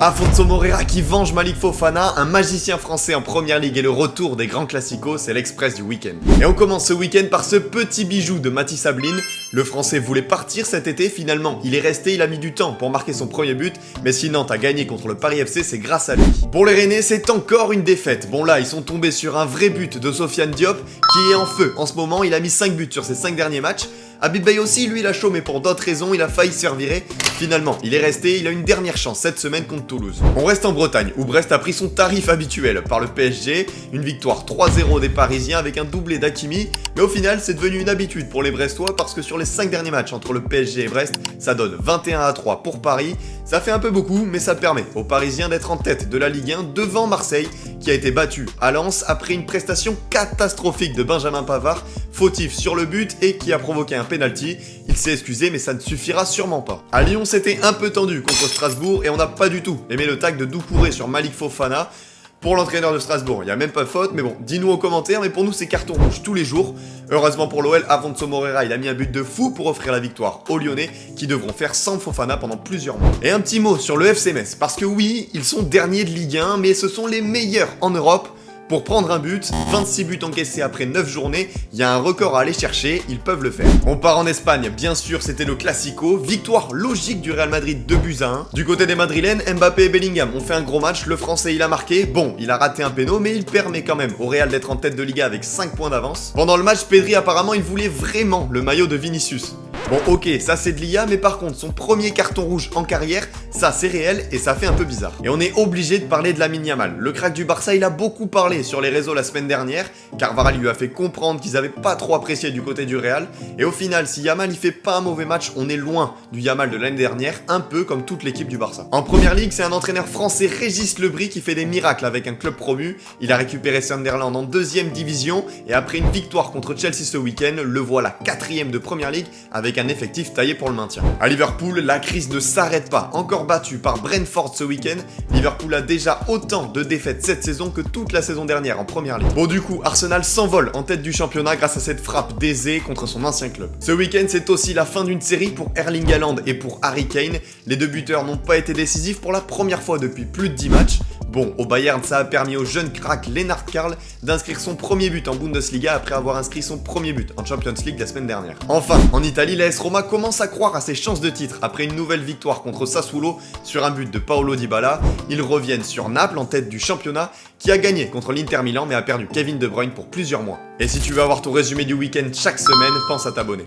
Afonso Moreira qui venge Malik Fofana, un magicien français en première ligue et le retour des grands classicos, c'est l'express du week-end. Et on commence ce week-end par ce petit bijou de Mathis Ablin. Le français voulait partir cet été, finalement il est resté, il a mis du temps pour marquer son premier but, mais si Nantes a gagné contre le Paris FC, c'est grâce à lui. Pour les Rennais, c'est encore une défaite. Bon là, ils sont tombés sur un vrai but de Sofiane Diop qui est en feu. En ce moment, il a mis 5 buts sur ses 5 derniers matchs. Habib Beye aussi, lui, il a chaud, mais pour d'autres raisons, il a failli se faire virer. Finalement, il est resté, il a une dernière chance cette semaine contre Toulouse. On reste en Bretagne, où Brest a pris son tarif habituel par le PSG, une victoire 3-0 des Parisiens avec un doublé d'Hakimi, mais au final, c'est devenu une habitude pour les Brestois parce que sur les 5 derniers matchs entre le PSG et Brest, ça donne 21-3 pour Paris. Ça fait un peu beaucoup, mais ça permet aux Parisiens d'être en tête de la Ligue 1 devant Marseille, qui a été battu à Lens après une prestation catastrophique de Benjamin Pavard, fautif sur le but et qui a provoqué un penalty. Il s'est excusé, mais ça ne suffira sûrement pas. À Lyon, c'était un peu tendu contre Strasbourg et on n'a pas du tout aimé le tacle de Doucouré sur Malik Fofana. Pour l'entraîneur de Strasbourg, il n'y a même pas de faute, mais bon, dis-nous aux commentaires, mais pour nous c'est carton rouge tous les jours. Heureusement pour l'OL, Afonso Moreira, il a mis un but de fou pour offrir la victoire aux Lyonnais, qui devront faire sans Fofana pendant plusieurs mois. Et un petit mot sur le FC Metz, parce que oui, ils sont derniers de Ligue 1, mais ce sont les meilleurs en Europe. Pour prendre un but, 26 buts encaissés après 9 journées, il y a un record à aller chercher, ils peuvent le faire. On part en Espagne, bien sûr, c'était le Classico, victoire logique du Real Madrid 2-1. Du côté des Madrilènes, Mbappé et Bellingham ont fait un gros match, le Français il a marqué, bon, il a raté un péno, mais il permet quand même au Real d'être en tête de Liga avec 5 points d'avance. Pendant le match, Pedri apparemment il voulait vraiment le maillot de Vinicius. Bon ok, ça c'est de l'IA, mais par contre son premier carton rouge en carrière, ça c'est réel et ça fait un peu bizarre. Et on est obligé de parler de Lamine Yamal. Le crack du Barça, il a beaucoup parlé sur les réseaux la semaine dernière, car Varane lui a fait comprendre qu'ils avaient pas trop apprécié du côté du Real. Et au final, si Yamal il fait pas un mauvais match, on est loin du Yamal de l'année dernière, un peu comme toute l'équipe du Barça. En première ligue, c'est un entraîneur français, Régis Lebris, qui fait des miracles avec un club promu. Il a récupéré Sunderland en 2e division et après une victoire contre Chelsea ce week-end, le voilà 4e de première ligue avec un effectif taillé pour le maintien. À Liverpool, la crise ne s'arrête pas. Encore battu par Brentford ce week-end, Liverpool a déjà autant de défaites cette saison que toute la saison dernière en première ligue. Bon du coup, Arsenal s'envole en tête du championnat grâce à cette frappe d'Eze contre son ancien club. Ce week-end, c'est aussi la fin d'une série pour Erling Haaland et pour Harry Kane. Les deux buteurs n'ont pas été décisifs pour la première fois depuis plus de 10 matchs. Bon, au Bayern, ça a permis au jeune crack Lennart Karl d'inscrire son premier but en Bundesliga après avoir inscrit son premier but en Champions League la semaine dernière. Enfin, en Italie, l'AS Roma commence à croire à ses chances de titre après une nouvelle victoire contre Sassuolo sur un but de Paolo Dybala. Ils reviennent sur Naples en tête du championnat qui a gagné contre l'Inter Milan mais a perdu Kevin De Bruyne pour plusieurs mois. Et si tu veux avoir ton résumé du week-end chaque semaine, pense à t'abonner.